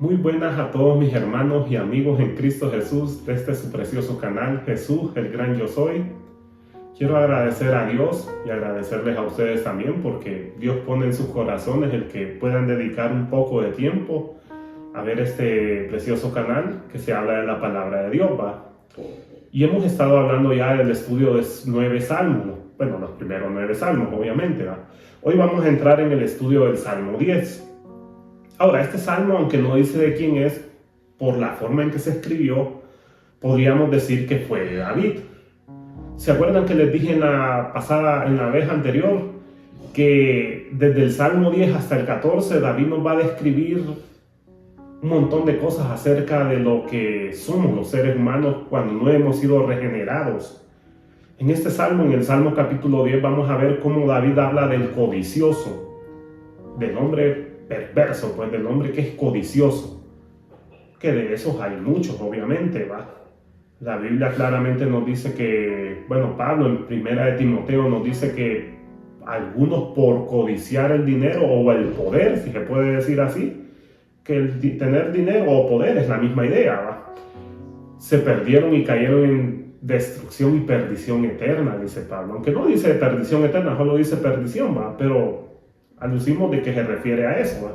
Muy buenas a todos mis hermanos y amigos en Cristo Jesús de este su precioso canal, Jesús, el gran yo soy. Quiero agradecer a Dios y agradecerles a ustedes también porque Dios pone en sus corazones el que puedan dedicar un poco de tiempo a ver este precioso canal que se habla de la palabra de Dios, ¿va? Y hemos estado hablando ya del estudio de 9 salmos, bueno, los primeros 9 salmos, obviamente, ¿va? Hoy vamos a entrar en el estudio del Salmo 10. Ahora, este salmo, aunque no dice de quién es, por la forma en que se escribió, podríamos decir que fue de David. ¿Se acuerdan que les dije en la vez anterior, que desde el Salmo 10 hasta el 14, David nos va a describir un montón de cosas acerca de lo que somos los seres humanos cuando no hemos sido regenerados? En este salmo, en el Salmo capítulo 10, vamos a ver cómo David habla del codicioso, del hombre perverso, pues del hombre que es codicioso, que de esos hay muchos, obviamente, ¿va? La Biblia claramente nos dice que, bueno, Pablo en primera de Timoteo nos dice que algunos por codiciar el dinero o el poder, si se puede decir así, que tener dinero o poder es la misma idea, ¿va? Se perdieron y cayeron en destrucción y perdición eterna, dice Pablo. Aunque no dice perdición eterna, solo dice perdición, ¿va? Pero alucimos de que se refiere a eso, ¿va?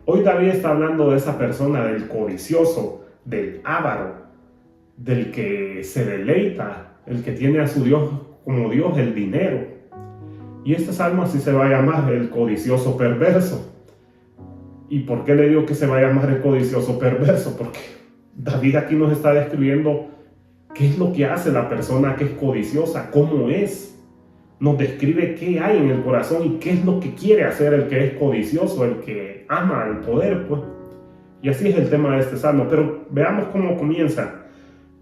Hoy David está hablando de esa persona, del codicioso, del avaro, del que se deleita, el que tiene a su Dios como Dios, el dinero. Y este salmo así se va a llamar, el codicioso perverso. ¿Y por qué le digo que se va a llamar el codicioso perverso? Porque David aquí nos está describiendo qué es lo que hace la persona que es codiciosa, cómo es. Nos describe qué hay en el corazón y qué es lo que quiere hacer el que es codicioso, el que ama el poder, pues. Y así es el tema de este salmo. Pero veamos cómo comienza.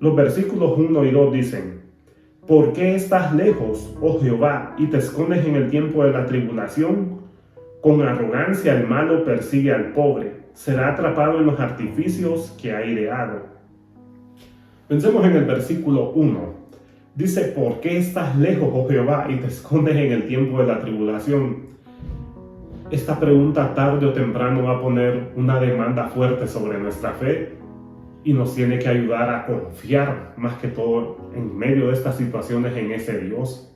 Los versículos 1 y 2 dicen: ¿Por qué estás lejos, oh Jehová, y te escondes en el tiempo de la tribulación? Con arrogancia el malo persigue al pobre, será atrapado en los artificios que ha ideado. Pensemos en el versículo 1. Dice: ¿por qué estás lejos, oh Jehová, y te escondes en el tiempo de la tribulación? Esta pregunta tarde o temprano va a poner una demanda fuerte sobre nuestra fe y nos tiene que ayudar a confiar más que todo en medio de estas situaciones en ese Dios.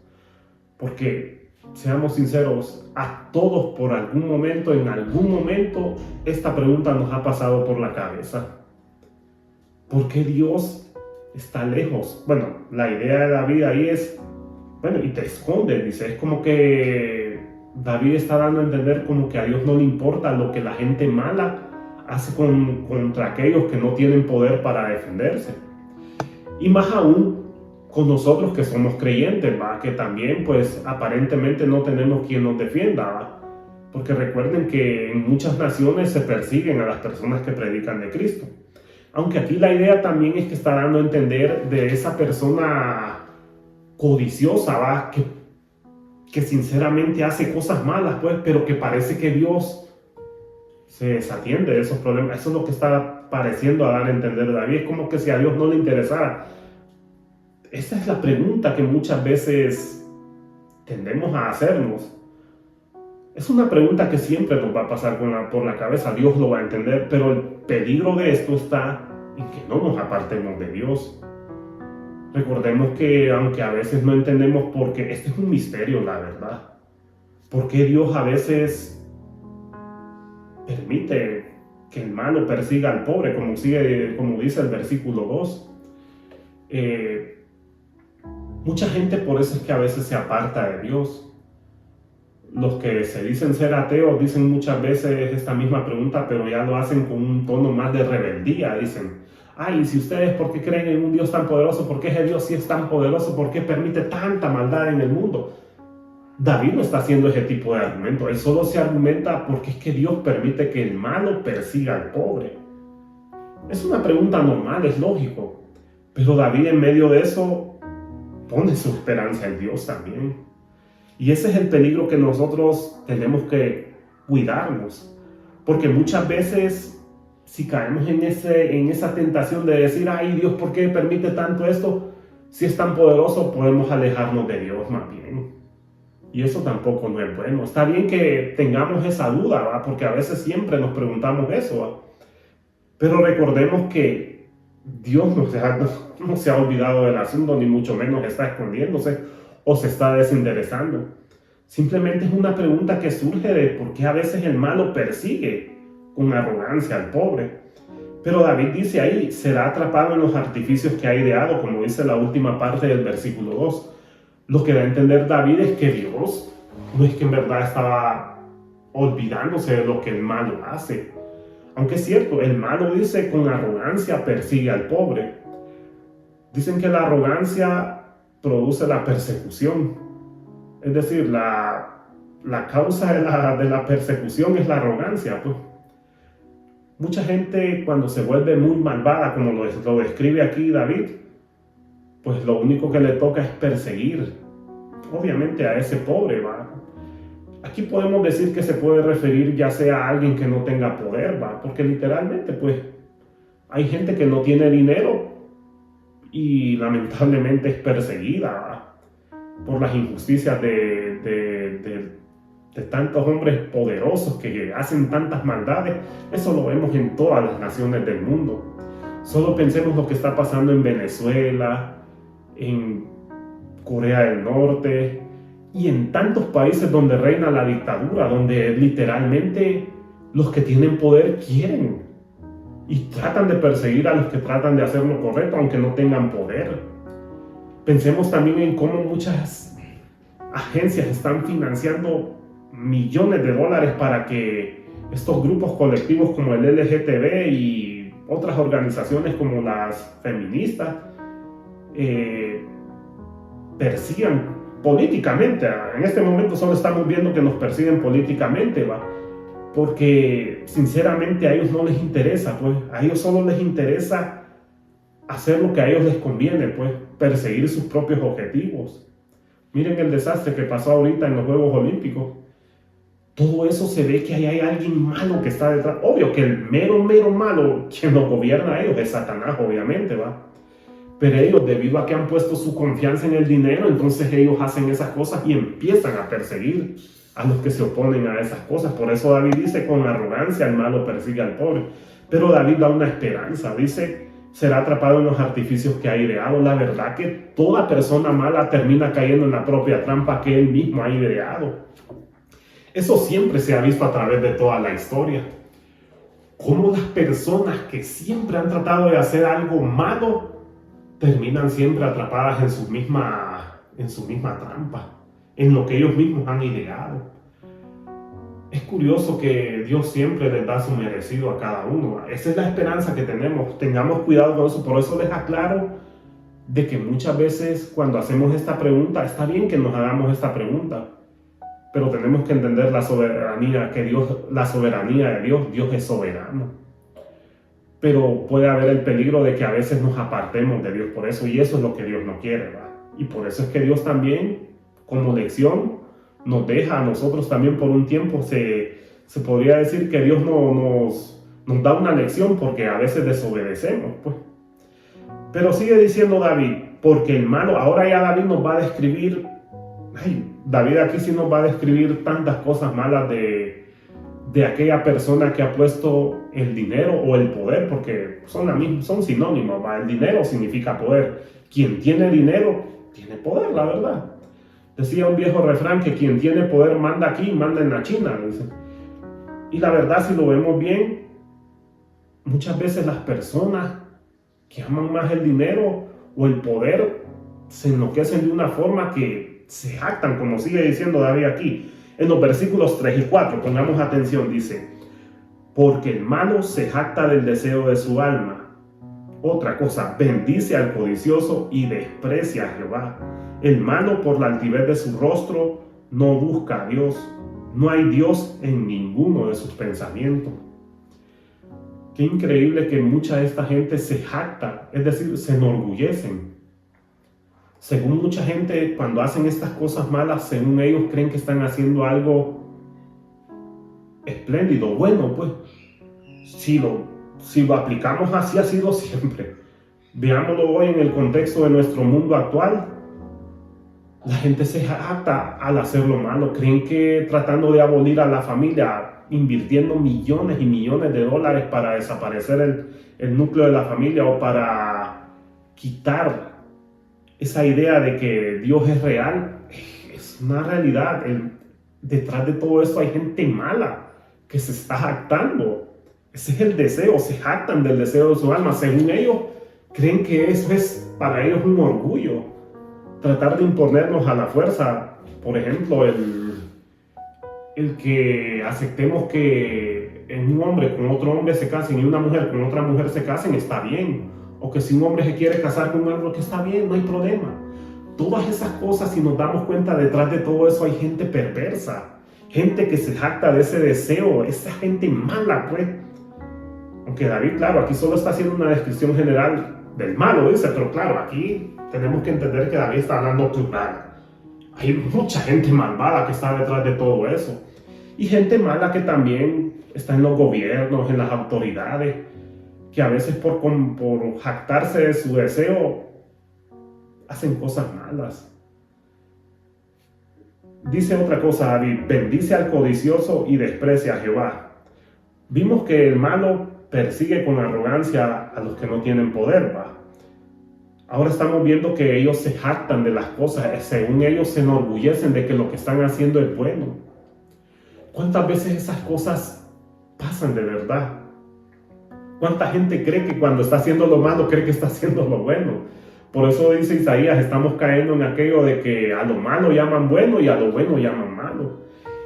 Porque, seamos sinceros, a todos por algún momento, en algún momento, esta pregunta nos ha pasado por la cabeza. ¿Por qué Dios está lejos? Bueno, la idea de David ahí es, bueno, y te esconde, dice, es como que David está dando a entender como que a Dios no le importa lo que la gente mala hace contra aquellos que no tienen poder para defenderse. Y más aún con nosotros que somos creyentes, ¿va? Que también pues aparentemente no tenemos quien nos defienda, ¿va? Porque recuerden que en muchas naciones se persiguen a las personas que predican de Cristo. Aunque aquí la idea también es que está dando a entender de esa persona codiciosa, ¿va? Que sinceramente hace cosas malas, pues, pero que parece que Dios se desatiende de esos problemas. Eso es lo que está pareciendo a dar a entender David. Es como que si a Dios no le interesara. Esa es la pregunta que muchas veces tendemos a hacernos. Es una pregunta que siempre nos va a pasar por la cabeza. Dios lo va a entender, pero el peligro de esto está en que no nos apartemos de Dios. Recordemos que aunque a veces no entendemos por qué, este es un misterio, la verdad. ¿Por qué Dios a veces permite que el malo persiga al pobre, como dice el versículo 2? Mucha gente por eso es que a veces se aparta de Dios. Los que se dicen ser ateos dicen muchas veces esta misma pregunta, pero ya lo hacen con un tono más de rebeldía. Dicen: ay, si ustedes, ¿por qué creen en un Dios tan poderoso? ¿Por qué ese Dios sí es tan poderoso? ¿Por qué permite tanta maldad en el mundo? David no está haciendo ese tipo de argumento. Él solo se argumenta porque es que Dios permite que el malo persiga al pobre. Es una pregunta normal, es lógico. Pero David en medio de eso pone su esperanza en Dios también. Y ese es el peligro que nosotros tenemos que cuidarnos. Porque muchas veces, si caemos en esa tentación de decir: ay, Dios, ¿por qué permite tanto esto? Si es tan poderoso, podemos alejarnos de Dios más bien. Y eso tampoco no es bueno. Está bien que tengamos esa duda, ¿va? Porque a veces siempre nos preguntamos eso, ¿va? Pero recordemos que Dios no se ha olvidado del asunto, ni mucho menos está escondiéndose o se está desinteresando. Simplemente es una pregunta que surge de por qué a veces el malo persigue con arrogancia al pobre. Pero David dice ahí, será atrapado en los artificios que ha ideado, como dice la última parte del versículo 2. Lo que da a entender David es que Dios no es que en verdad estaba olvidándose de lo que el malo hace. Aunque es cierto, el malo dice con arrogancia persigue al pobre. Dicen que la arrogancia produce la persecución. Es decir, la causa de la persecución es la arrogancia. Pues. Mucha gente cuando se vuelve muy malvada, como lo describe aquí David, pues lo único que le toca es perseguir, obviamente, a ese pobre, ¿va? Aquí podemos decir que se puede referir ya sea a alguien que no tenga poder, ¿va? Porque literalmente, pues, hay gente que no tiene dinero y lamentablemente es perseguida, ¿va? Por las injusticias de tantos hombres poderosos que hacen tantas maldades. Eso lo vemos en todas las naciones del mundo. Solo pensemos lo que está pasando en Venezuela, en Corea del Norte y en tantos países donde reina la dictadura, donde literalmente los que tienen poder quieren y tratan de perseguir a los que tratan de hacer lo correcto, aunque no tengan poder. Pensemos también en cómo muchas agencias están financiando millones de dólares para que estos grupos colectivos como el LGTB y otras organizaciones como las feministas persigan políticamente. En este momento solo estamos viendo que nos persiguen políticamente, ¿va? Porque sinceramente a ellos no les interesa, pues a ellos solo les interesa hacer lo que a ellos les conviene, pues perseguir sus propios objetivos. Miren el desastre que pasó ahorita en los Juegos Olímpicos. Todo eso se ve que ahí hay alguien malo que está detrás. Obvio que el mero malo quien los gobierna a ellos es Satanás, obviamente, ¿va? Pero ellos, debido a que han puesto su confianza en el dinero, entonces ellos hacen esas cosas y empiezan a perseguir a los que se oponen a esas cosas. Por eso David dice, con arrogancia el malo persigue al pobre. Pero David da una esperanza, dice, será atrapado en los artificios que ha ideado. La verdad que toda persona mala termina cayendo en la propia trampa que él mismo ha ideado. Eso siempre se ha visto a través de toda la historia. Cómo las personas que siempre han tratado de hacer algo malo terminan siempre atrapadas en su misma trampa, en lo que ellos mismos han ideado. Es curioso que Dios siempre les da su merecido a cada uno. Esa es la esperanza que tenemos. Tengamos cuidado con eso. Por eso les aclaro de que muchas veces cuando hacemos esta pregunta, está bien que nos hagamos esta pregunta, pero tenemos que entender la soberanía de Dios. Dios es soberano. Pero puede haber el peligro de que a veces nos apartemos de Dios por eso, y eso es lo que Dios no quiere, ¿verdad? Y por eso es que Dios también, como lección, nos deja a nosotros también por un tiempo. Se podría decir que Dios nos da una lección porque a veces desobedecemos, pues. Pero sigue diciendo David, porque el malo, ahora ya David nos va a describir, David aquí sí nos va a describir tantas cosas malas de aquella persona que ha puesto el dinero o el poder, porque son sinónimos, ¿va? El dinero significa poder. Quien tiene dinero tiene poder, la verdad. Decía un viejo refrán que quien tiene poder manda aquí, manda en la China, dice. Y la verdad, si lo vemos bien, muchas veces las personas que aman más el dinero o el poder se enloquecen de una forma que se jactan, como sigue diciendo David aquí. En los versículos 3 y 4, pongamos atención, dice, porque el malo se jacta del deseo de su alma. Otra cosa, bendice al codicioso y desprecia a Jehová. El malo, por la altivez de su rostro, no busca a Dios. No hay Dios en ninguno de sus pensamientos. Qué increíble que mucha de esta gente se jacta, es decir, se enorgullecen. Según mucha gente, cuando hacen estas cosas malas, según ellos creen que están haciendo algo espléndido. Bueno, pues, si lo aplicamos así ha sido siempre. Veámoslo hoy en el contexto de nuestro mundo actual. La gente se jacta al hacer lo malo. Creen que tratando de abolir a la familia, invirtiendo millones y millones de dólares para desaparecer el núcleo de la familia o para quitar esa idea de que Dios es real. Es una realidad. Detrás de todo esto hay gente mala que se está jactando. Ese es el deseo, se jactan del deseo de su alma. Según ellos, creen que eso es para ellos un orgullo. Tratar de imponernos a la fuerza, por ejemplo, el que aceptemos que un hombre con otro hombre se casen y una mujer con otra mujer se casen, está bien. O que si un hombre se quiere casar con un hombre, que está bien, no hay problema. Todas esas cosas, si nos damos cuenta, detrás de todo eso hay gente perversa, gente que se jacta de ese deseo, esa gente mala, pues. Aunque David, claro, aquí solo está haciendo una descripción general del malo, dice, pero claro, aquí tenemos que entender que David está hablando plural. Hay mucha gente malvada que está detrás de todo eso. Y gente mala que también está en los gobiernos, en las autoridades, que a veces por jactarse de su deseo, hacen cosas malas. Dice otra cosa David: bendice al codicioso y desprecia a Jehová. Vimos que el malo persigue con arrogancia a los que no tienen poder, ¿va? Ahora estamos viendo que ellos se jactan de las cosas, según ellos se enorgullecen de que lo que están haciendo es bueno. ¿Cuántas veces esas cosas pasan de verdad? ¿Cuánta gente cree que cuando está haciendo lo malo cree que está haciendo lo bueno? Por eso dice Isaías, estamos cayendo en aquello de que a lo malo llaman bueno y a lo bueno llaman malo.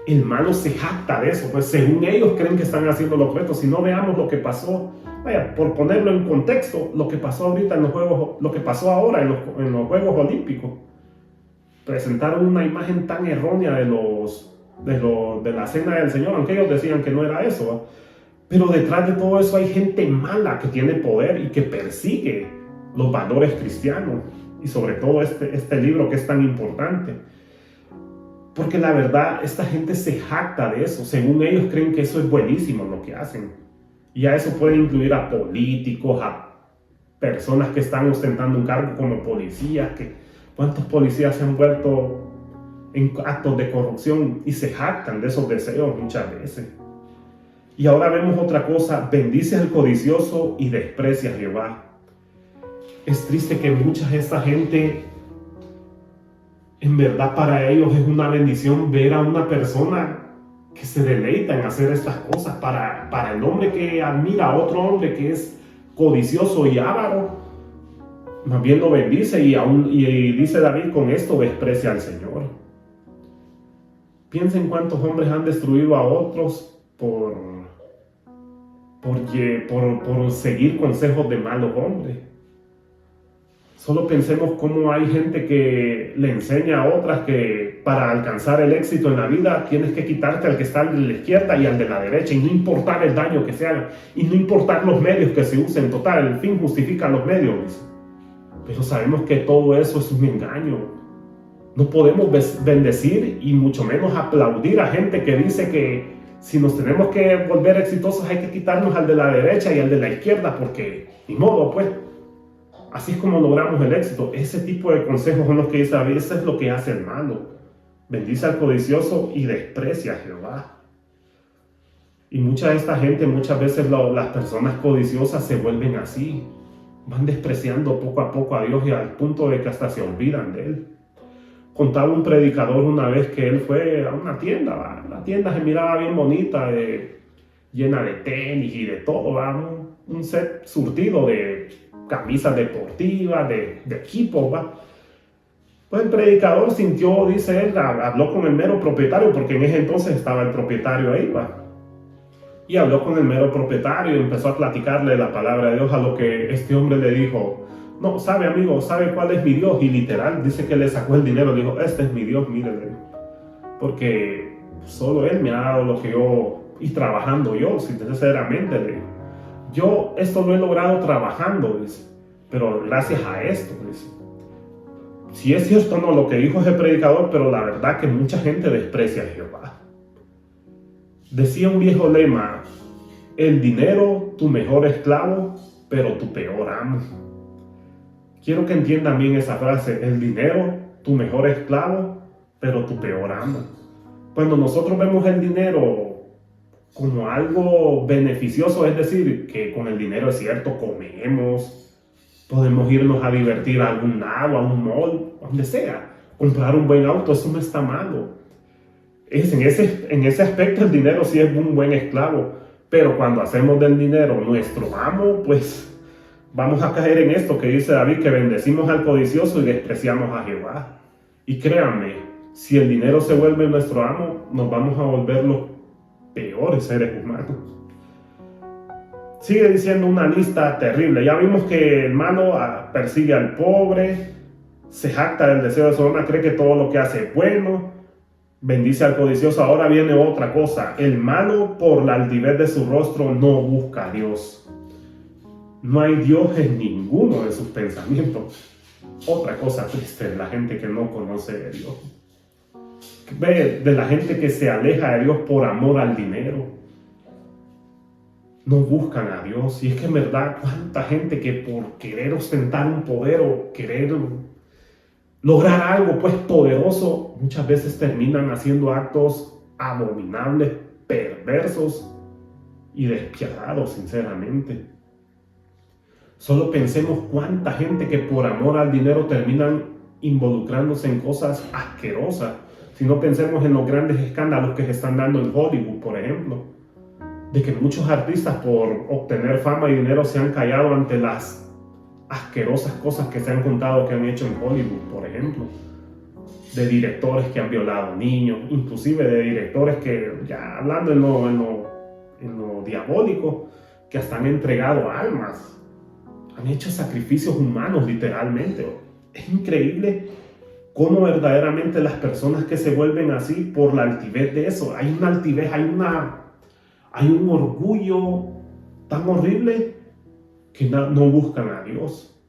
El malo se jacta de eso, pues según ellos creen que están haciendo lo correcto. Si no, veamos lo que pasó, vaya, por ponerlo en contexto, lo que pasó ahorita en los Juegos, lo que pasó ahora en los Juegos Olímpicos. Presentaron una imagen tan errónea de la cena del Señor, aunque ellos decían que no era eso, ¿va? Pero detrás de todo eso hay gente mala que tiene poder y que persigue los valores cristianos, y sobre todo este libro que es tan importante. Porque la verdad, esta gente se jacta de eso. Según ellos creen que eso es buenísimo lo que hacen. Y a eso puede incluir a políticos, a personas que están ostentando un cargo como policías. ¿Cuántos policías se han vuelto en actos de corrupción y se jactan de esos deseos muchas veces? Y ahora vemos otra cosa: bendice al codicioso y desprecia a Jehová. Es triste que mucha de esta gente, en verdad para ellos es una bendición ver a una persona que se deleita en hacer estas cosas. Para el hombre que admira a otro hombre que es codicioso y avaro, más bien lo bendice, y dice David, con esto desprecia al Señor. Piensen cuántos hombres han destruido a otros por seguir consejos de malos hombres. Solo pensemos cómo hay gente que le enseña a otras que para alcanzar el éxito en la vida tienes que quitarte al que está de la izquierda y al de la derecha, y no importar el daño que se haga, y no importar los medios que se usen. Total, el fin justifica los medios. Pero sabemos que todo eso es un engaño. No podemos bendecir y mucho menos aplaudir a gente que dice que si nos tenemos que volver exitosos hay que quitarnos al de la derecha y al de la izquierda, porque ni modo, pues. Así es como logramos el éxito. Ese tipo de consejos son los que dice David. Eso es lo que hace el malo. Bendice al codicioso y desprecia a Jehová. Y mucha de esta gente, muchas veces las personas codiciosas se vuelven así. Van despreciando poco a poco a Dios, y al punto de que hasta se olvidan de Él. Contaba un predicador una vez que él fue a una tienda, ¿va? La tienda se miraba bien bonita, llena de tenis y de todo, ¿va? Un set surtido de camisas deportivas, de equipos, ¿va? Pues el predicador sintió, dice él, habló con el mero propietario, porque en ese entonces estaba el propietario ahí, ¿va? Y habló con el mero propietario y empezó a platicarle la palabra de Dios, a lo que este hombre le dijo: no, sabe amigo, ¿sabe cuál es mi Dios? Y literal, dice que le sacó el dinero, le dijo: este es mi Dios, mírele, porque solo Él me ha dado lo que yo, y trabajando yo, sinceramente, le dijo. Yo esto lo he logrado trabajando, dice, pero gracias a esto, dice. Si es cierto no lo que dijo ese predicador, pero la verdad que mucha gente desprecia a Jehová. Decía un viejo lema: el dinero, tu mejor esclavo, pero tu peor amo. Quiero que entiendan bien esa frase: el dinero, tu mejor esclavo, pero tu peor amo. Cuando nosotros vemos el dinero como algo beneficioso, es decir, que con el dinero es cierto, comemos, podemos irnos a divertir a algún lado, a un mall, donde sea, comprar un buen auto, eso no está malo. En ese aspecto el dinero sí es un buen esclavo, pero cuando hacemos del dinero nuestro amo, pues vamos a caer en esto que dice David, que bendecimos al codicioso y despreciamos a Jehová. Y créanme, si el dinero se vuelve nuestro amo, nos vamos a volver los peores seres humanos. Sigue diciendo una lista terrible. Ya vimos que el malo persigue al pobre, se jacta del deseo de su alma, cree que todo lo que hace es bueno, bendice al codicioso. Ahora viene otra cosa. El malo, por la altivez de su rostro, no busca a Dios. No hay Dios en ninguno de sus pensamientos. Otra cosa triste de la gente que no conoce de Dios. Ve de la gente que se aleja de Dios por amor al dinero. No buscan a Dios. Y es que en verdad, cuánta gente que por querer ostentar un poder o querer lograr algo pues poderoso, muchas veces terminan haciendo actos abominables, perversos y despiadados, sinceramente. Solo pensemos cuánta gente que por amor al dinero terminan involucrándose en cosas asquerosas. Si no pensemos en los grandes escándalos que se están dando en Hollywood, por ejemplo, de que muchos artistas por obtener fama y dinero se han callado ante las asquerosas cosas que se han contado que han hecho en Hollywood, por ejemplo, de directores que han violado niños, inclusive de directores que, ya hablando en lo diabólico, que hasta han entregado almas, han hecho sacrificios humanos literalmente. Es increíble cómo verdaderamente las personas que se vuelven así por la altivez de eso, hay una altivez, hay un orgullo tan horrible que no buscan a Dios.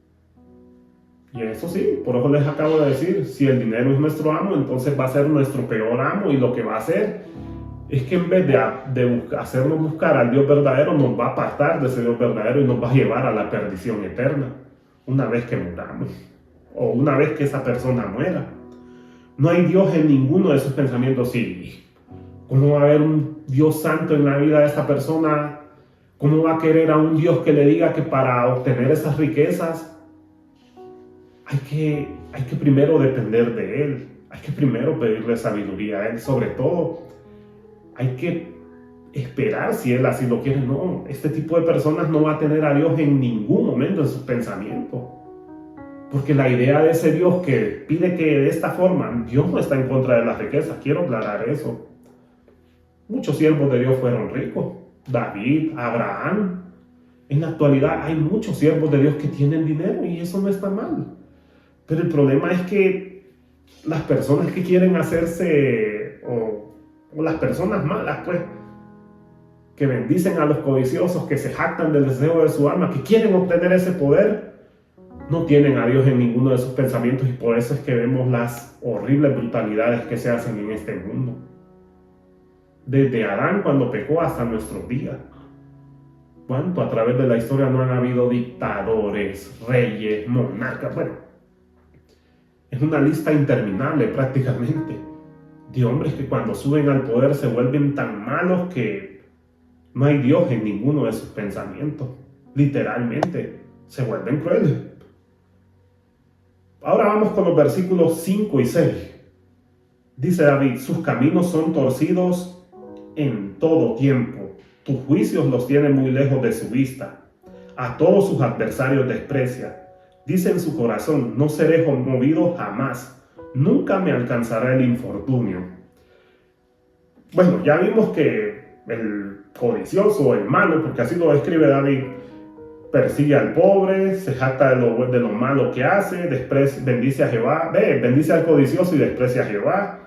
Y eso sí, por eso les acabo de decir, si el dinero es nuestro amo, entonces va a ser nuestro peor amo, y lo que va a hacer es que en vez de hacernos buscar al Dios verdadero, nos va a apartar de ese Dios verdadero y nos va a llevar a la perdición eterna una vez que muramos o una vez que esa persona muera. No hay Dios en ninguno de esos pensamientos. Sí, ¿cómo va a haber un Dios santo en la vida de esa persona? ¿Cómo va a querer a un Dios que le diga que para obtener esas riquezas hay que primero depender de Él? Hay que primero pedirle sabiduría a Él. Sobre todo, hay que esperar si Él así lo quiere. No, este tipo de personas no va a tener a Dios en ningún momento en sus pensamientos. Porque la idea de ese Dios que pide que de esta forma, Dios no está en contra de las riquezas. Quiero aclarar eso. Muchos siervos de Dios fueron ricos. David, Abraham. En la actualidad hay muchos siervos de Dios que tienen dinero y eso no está mal. Pero el problema es que las personas que quieren hacerse, o las personas malas, pues, que bendicen a los codiciosos, que se jactan del deseo de su alma, que quieren obtener ese poder, no tienen a Dios en ninguno de sus pensamientos, y por eso es que vemos las horribles brutalidades que se hacen en este mundo. Desde Adán cuando pecó hasta nuestros días. ¿Cuánto a través de la historia no han habido dictadores, reyes, monarcas? Bueno, es una lista interminable prácticamente de hombres que cuando suben al poder se vuelven tan malos que no hay Dios en ninguno de sus pensamientos. Literalmente, se vuelven crueles. Ahora vamos con los versículos 5 y 6. Dice David: sus caminos son torcidos en todo tiempo. Tus juicios los tiene muy lejos de su vista. A todos sus adversarios desprecia. Dice en su corazón: no seré conmovido jamás. Nunca me alcanzará el infortunio. Bueno, ya vimos que el codicioso, el malo, porque así lo describe David, persigue al pobre, se jacta de lo malo que hace, bendice a Jehová, bendice al codicioso y desprecia a Jehová.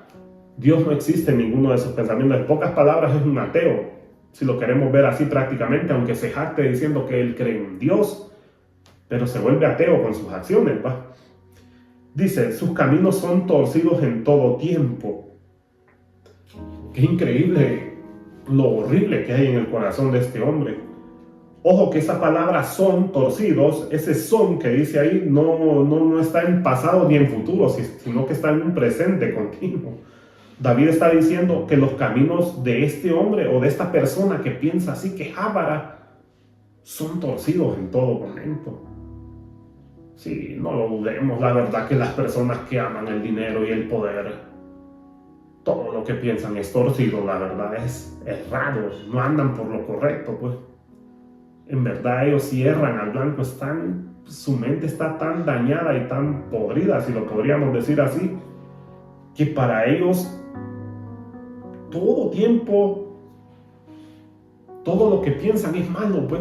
Dios no existe en ninguno de sus pensamientos. En pocas palabras, es un ateo, si lo queremos ver así prácticamente, aunque se jacte diciendo que él cree en Dios, pero se vuelve ateo con sus acciones, ¿va? Dice: sus caminos son torcidos en todo tiempo. Qué increíble lo horrible que hay en el corazón de este hombre. Ojo que esa palabra son torcidos, ese son que dice ahí no está en pasado ni en futuro, sino que está en un presente continuo. David está diciendo que los caminos de este hombre o de esta persona que piensa así, que es avara, son torcidos en todo momento. Sí, no lo dudemos, la verdad que las personas que aman el dinero y el poder, todo lo que piensan es torcido, la verdad es raro, no andan por lo correcto, pues. En verdad ellos cierran al blanco, su mente está tan dañada y tan podrida, si lo podríamos decir así, que para ellos todo tiempo, todo lo que piensan es malo, pues.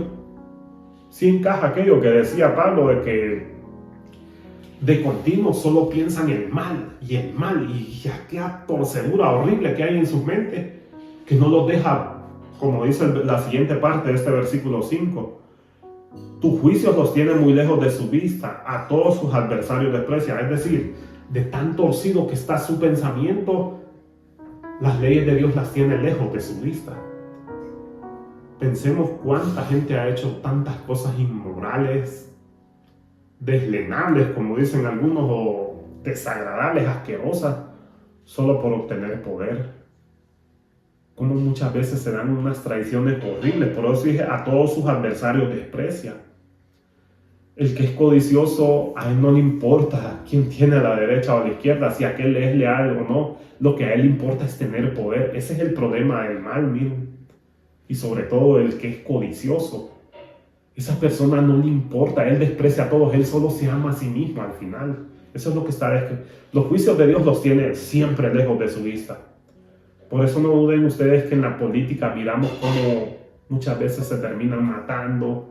Sí encaja aquello que decía Pablo de que de continuo solo piensan el mal, y aquella torcedura horrible que hay en su mente, que no los deja, como dice la siguiente parte de este versículo 5, tus juicios los tiene muy lejos de su vista, a todos sus adversarios desprecia. Es decir, de tan torcido que está su pensamiento, las leyes de Dios las tiene lejos de su vista. Pensemos cuánta gente ha hecho tantas cosas inmorales, deslenables, como dicen algunos, o desagradables, asquerosas, solo por obtener poder. Como muchas veces se dan unas traiciones horribles. Por eso dije, a todos sus adversarios desprecia. El que es codicioso, a él no le importa quién tiene a la derecha o a la izquierda, si aquel es leal o no. Lo que a él le importa es tener poder. Ese es el problema del mal, miren. Y sobre todo el que es codicioso. Esa persona no le importa, él desprecia a todos, él solo se ama a sí mismo al final. Eso es lo que está escrito. Los juicios de Dios los tiene siempre lejos de su vista. Por eso no duden ustedes que en la política miramos cómo muchas veces se terminan matando.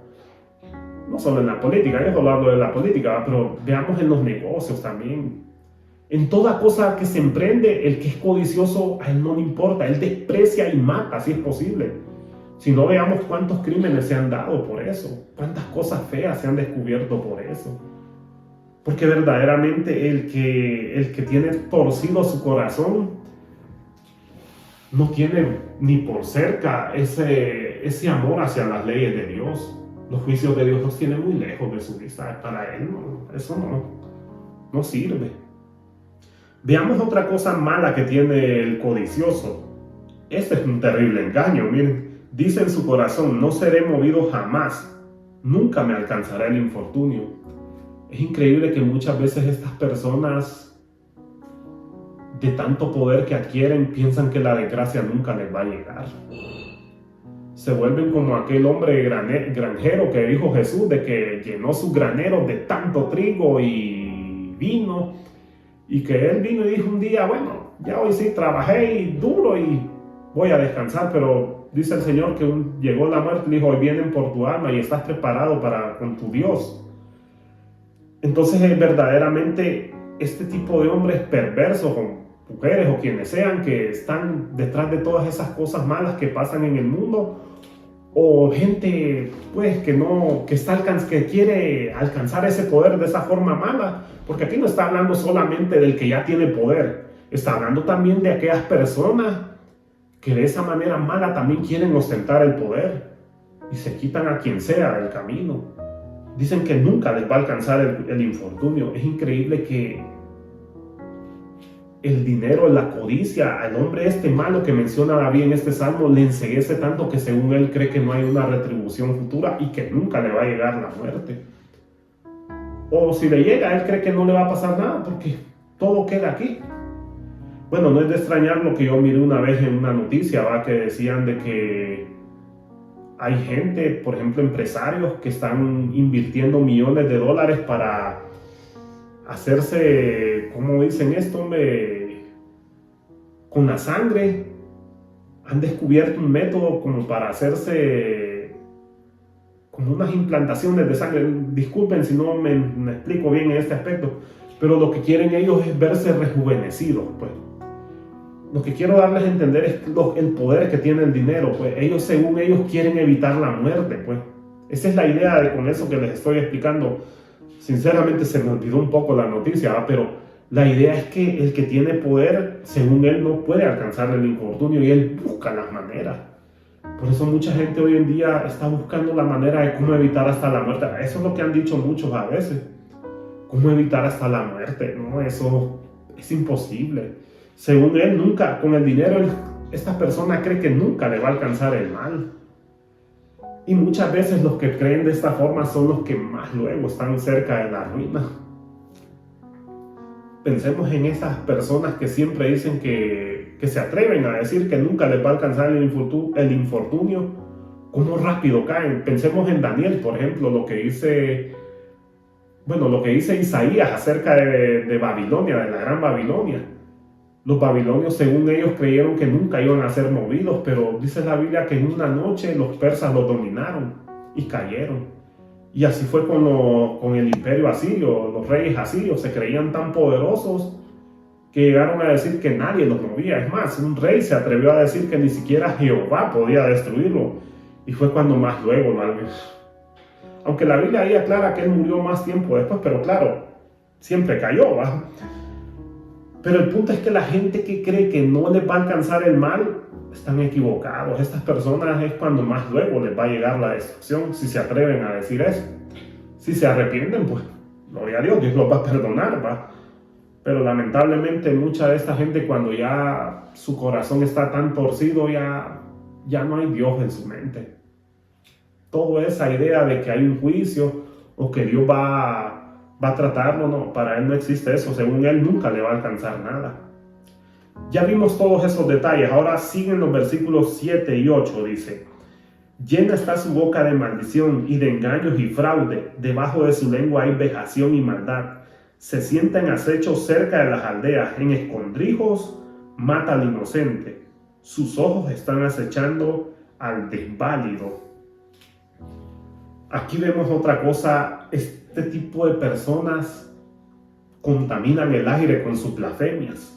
No solo en la política, yo solo hablo de la política, pero veamos en los negocios también. En toda cosa que se emprende, el que es codicioso, a él no le importa, él desprecia y mata si es posible. Si no, veamos cuántos crímenes se han dado por eso, cuántas cosas feas se han descubierto por eso. Porque verdaderamente el que tiene torcido su corazón no tiene ni por cerca ese amor hacia las leyes de Dios. Los juicios de Dios los tiene muy lejos de su vista. Para él eso no sirve. Veamos otra cosa mala que tiene el codicioso. Este es un terrible engaño, miren. Dice en su corazón, no seré movido jamás, nunca me alcanzará el infortunio. Es increíble que muchas veces estas personas, de tanto poder que adquieren, piensan que la desgracia nunca les va a llegar. Se vuelven como aquel hombre granjero que dijo Jesús, de que llenó sus graneros de tanto trigo y vino, y que él vino y dijo un día, bueno, ya hoy sí trabajé duro y voy a descansar, pero dice el Señor que llegó la muerte, le dijo, hoy vienen por tu alma y estás preparado con tu Dios. Entonces verdaderamente este tipo de hombres perversos, o mujeres o quienes sean, que están detrás de todas esas cosas malas que pasan en el mundo, o gente pues que quiere alcanzar ese poder de esa forma mala, porque aquí no está hablando solamente del que ya tiene poder, está hablando también de aquellas personas que de esa manera mala también quieren ostentar el poder y se quitan a quien sea del camino. Dicen que nunca les va a alcanzar el infortunio. Es increíble que el dinero, la codicia, al hombre malo que menciona David en este salmo, le enceguece tanto que según él cree que no hay una retribución futura y que nunca le va a llegar la muerte. O si le llega, él cree que no le va a pasar nada porque todo queda aquí. Bueno, no es de extrañar lo que yo miré una vez en una noticia, que decían de que hay gente, por ejemplo empresarios, que están invirtiendo millones de dólares para hacerse, ¿cómo dicen esto? Con la sangre. Han descubierto un método como para hacerse como unas implantaciones de sangre. Disculpen si no me explico bien en este aspecto, pero lo que quieren ellos es verse rejuvenecidos, pues. Lo que quiero darles a entender es el poder que tiene el dinero, pues. Ellos, según ellos, quieren evitar la muerte, pues. Esa es la idea con eso que les estoy explicando. Sinceramente se me olvidó un poco la noticia, pero la idea es que el que tiene poder, según él, no puede alcanzar el infortunio y él busca las maneras. Por eso mucha gente hoy en día está buscando la manera de cómo evitar hasta la muerte. Eso es lo que han dicho muchos a veces. ¿Cómo evitar hasta la muerte? No, eso es imposible. Según él, nunca, con el dinero, esta persona cree que nunca le va a alcanzar el mal. Y muchas veces los que creen de esta forma son los que más luego están cerca de la ruina. Pensemos en esas personas que siempre dicen que se atreven a decir que nunca les va a alcanzar el infortunio. ¿Cómo rápido caen? Pensemos en Daniel, por ejemplo, lo que dice Isaías acerca de Babilonia, de la gran Babilonia. Los babilonios, según ellos, creyeron que nunca iban a ser movidos, pero dice la Biblia que en una noche los persas los dominaron y cayeron. Y así fue con el imperio asirio. Los reyes asirios se creían tan poderosos que llegaron a decir que nadie los movía. Es más, un rey se atrevió a decir que ni siquiera Jehová podía destruirlo. Y fue cuando más luego, aunque la Biblia ahí aclara que él murió más tiempo después, pero claro, siempre cayó, ¿va? Pero el punto es que la gente que cree que no les va a alcanzar el mal, están equivocados. Estas personas es cuando más luego les va a llegar la destrucción, si se atreven a decir eso. Si se arrepienten, pues, gloria a Dios, Dios los va a perdonar, ¿va? Pero lamentablemente mucha de esta gente, cuando ya su corazón está tan torcido, ya no hay Dios en su mente. Toda esa idea de que hay un juicio o que Dios va a tratarlo, no, para él no existe eso. Según él, nunca le va a alcanzar nada. Ya vimos todos esos detalles. Ahora siguen los versículos 7 y 8. Dice: llena está su boca de maldición y de engaños y fraude. Debajo de su lengua hay vejación y maldad. Se sienta en acecho cerca de las aldeas. En escondrijos mata al inocente. Sus ojos están acechando al desválido. Aquí vemos otra cosa. Este tipo de personas contaminan el aire con sus blasfemias.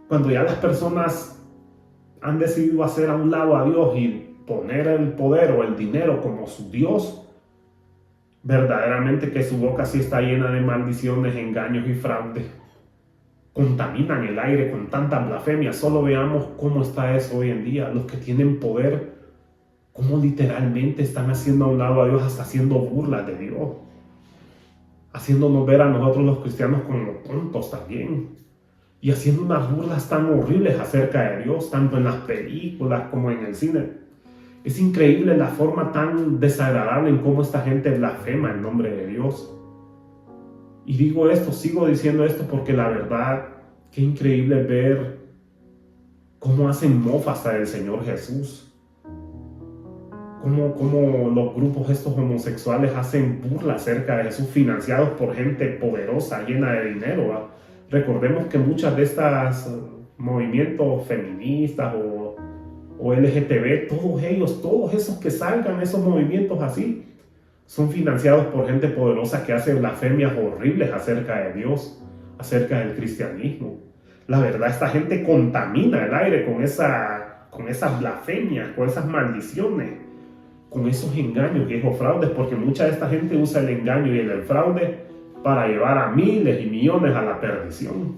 Cuando ya las personas han decidido hacer a un lado a Dios y poner el poder o el dinero como su Dios, verdaderamente que su boca sí está llena de maldiciones, engaños y fraude. Contaminan el aire con tanta blasfemia. Solo veamos cómo está eso hoy en día. Los que tienen poder, cómo literalmente están haciendo a un lado a Dios, hasta haciendo burlas de Dios, haciéndonos ver a nosotros los cristianos como tontos también, y haciendo unas burlas tan horribles acerca de Dios, tanto en las películas como en el cine. Es increíble la forma tan desagradable en cómo esta gente blasfema el nombre de Dios. Y sigo diciendo esto porque la verdad, qué increíble ver cómo hacen mofas del Señor Jesús. Cómo los grupos estos homosexuales hacen burla acerca de Jesús, financiados por gente poderosa, llena de dinero, ¿va? Recordemos que muchas de estas movimientos feministas o LGTB, todos esos que salgan, esos movimientos así, son financiados por gente poderosa que hace blasfemias horribles acerca de Dios, acerca del cristianismo. La verdad, esta gente contamina el aire con esas blasfemias, con esas maldiciones, con esos engaños y esos fraudes, porque mucha de esta gente usa el engaño y el fraude para llevar a miles y millones a la perdición.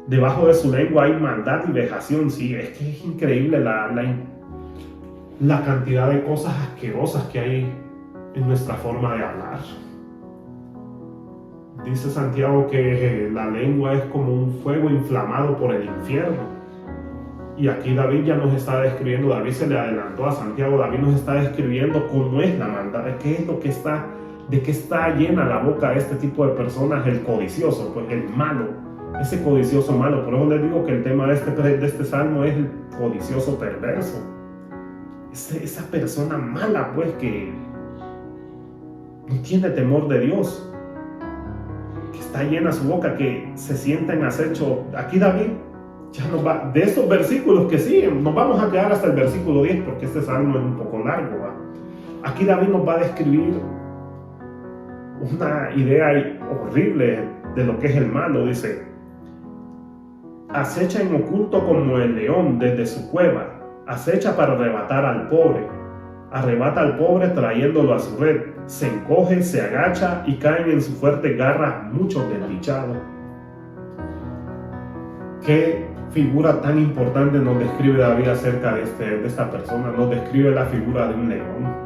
Debajo de su lengua hay maldad y vejación. Sí, es que es increíble la cantidad de cosas asquerosas que hay en nuestra forma de hablar. Dice Santiago que la lengua es como un fuego inflamado por el infierno. Y aquí David ya nos está describiendo, David se le adelantó a Santiago, David nos está describiendo cómo es la maldad, de qué está llena la boca de este tipo de personas, el codicioso, pues el malo, ese codicioso malo. Por eso les digo que el tema de este salmo es el codicioso perverso. Esa persona mala, pues, que no tiene temor de Dios, que está llena su boca, que se sienta en acecho. Aquí David ya nos va, de estos versículos que siguen, nos vamos a quedar hasta el versículo 10, porque este salmo es un poco largo, ¿va? Aquí David nos va a describir una idea horrible de lo que es el malo. Dice: acecha en oculto como el león desde su cueva, acecha para arrebatar al pobre, arrebata al pobre trayéndolo a su red, se encoge, se agacha y caen en su fuerte garra muchos desdichados. ¿Qué figura tan importante nos describe David acerca de esta persona? Nos describe la figura de un león,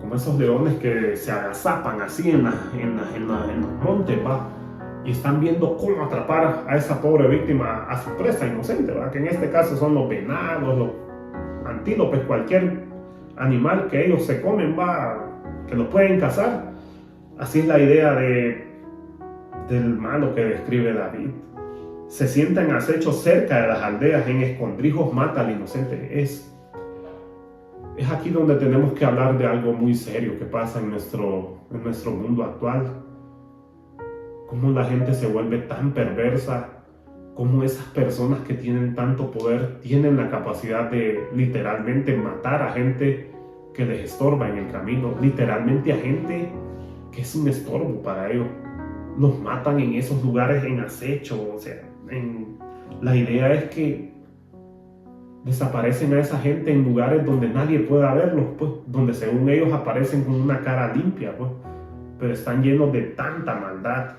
como esos leones que se agazapan así en los montes, ¿va? y están viendo cómo atrapar a esa pobre víctima, a su presa inocente, ¿verdad? Que en este caso son los venados, los antílopes, cualquier animal que ellos se comen, que los pueden cazar. Así es la idea del malo que describe David. Se sienta en acecho cerca de las aldeas, en escondrijos mata al inocente. Es aquí donde tenemos que hablar de algo muy serio que pasa en nuestro mundo actual. Cómo la gente se vuelve tan perversa, cómo esas personas que tienen tanto poder tienen la capacidad de literalmente matar a gente que les estorba en el camino, literalmente a gente que es un estorbo para ellos. Los matan en esos lugares en acecho, o sea, la idea es que desaparecen a esa gente en lugares donde nadie pueda verlos, pues, donde según ellos aparecen con una cara limpia, pues, pero están llenos de tanta maldad.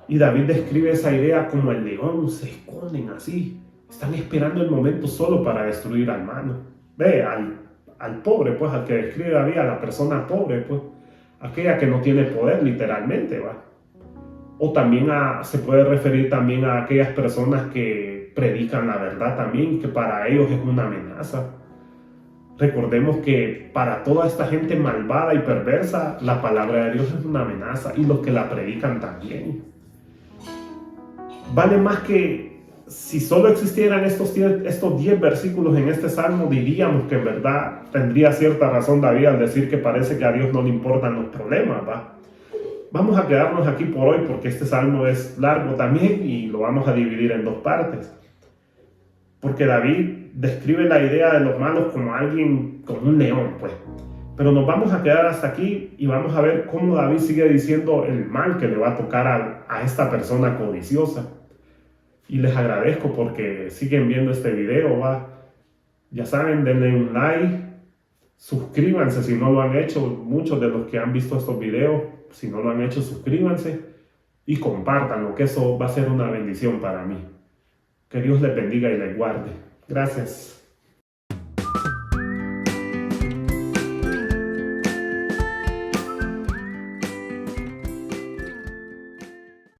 Y David describe esa idea como el león, se esconden así, están esperando el momento solo para destruir al malo. Ve, al pobre, pues, al que describe David, a la persona pobre, pues, aquella que no tiene poder literalmente, ¿va? O también se puede referir también a aquellas personas que predican la verdad también, que para ellos es una amenaza. Recordemos que para toda esta gente malvada y perversa, la palabra de Dios es una amenaza, y los que la predican también. Vale más que si solo existieran estos 10 versículos en este salmo, diríamos que en verdad tendría cierta razón David al decir que parece que a Dios no le importan los problemas, ¿va? Vamos a quedarnos aquí por hoy porque este salmo es largo también y lo vamos a dividir en dos partes. Porque David describe la idea de los malos como alguien, como un león, pues. Pero nos vamos a quedar hasta aquí y vamos a ver cómo David sigue diciendo el mal que le va a tocar a esta persona codiciosa. Y les agradezco porque siguen viendo este video, ¿va? Ya saben, denle un like, suscríbanse si no lo han hecho, muchos de los que han visto estos videos, si no lo han hecho, suscríbanse y compártanlo, que eso va a ser una bendición para mí. Que Dios les bendiga y les guarde. Gracias.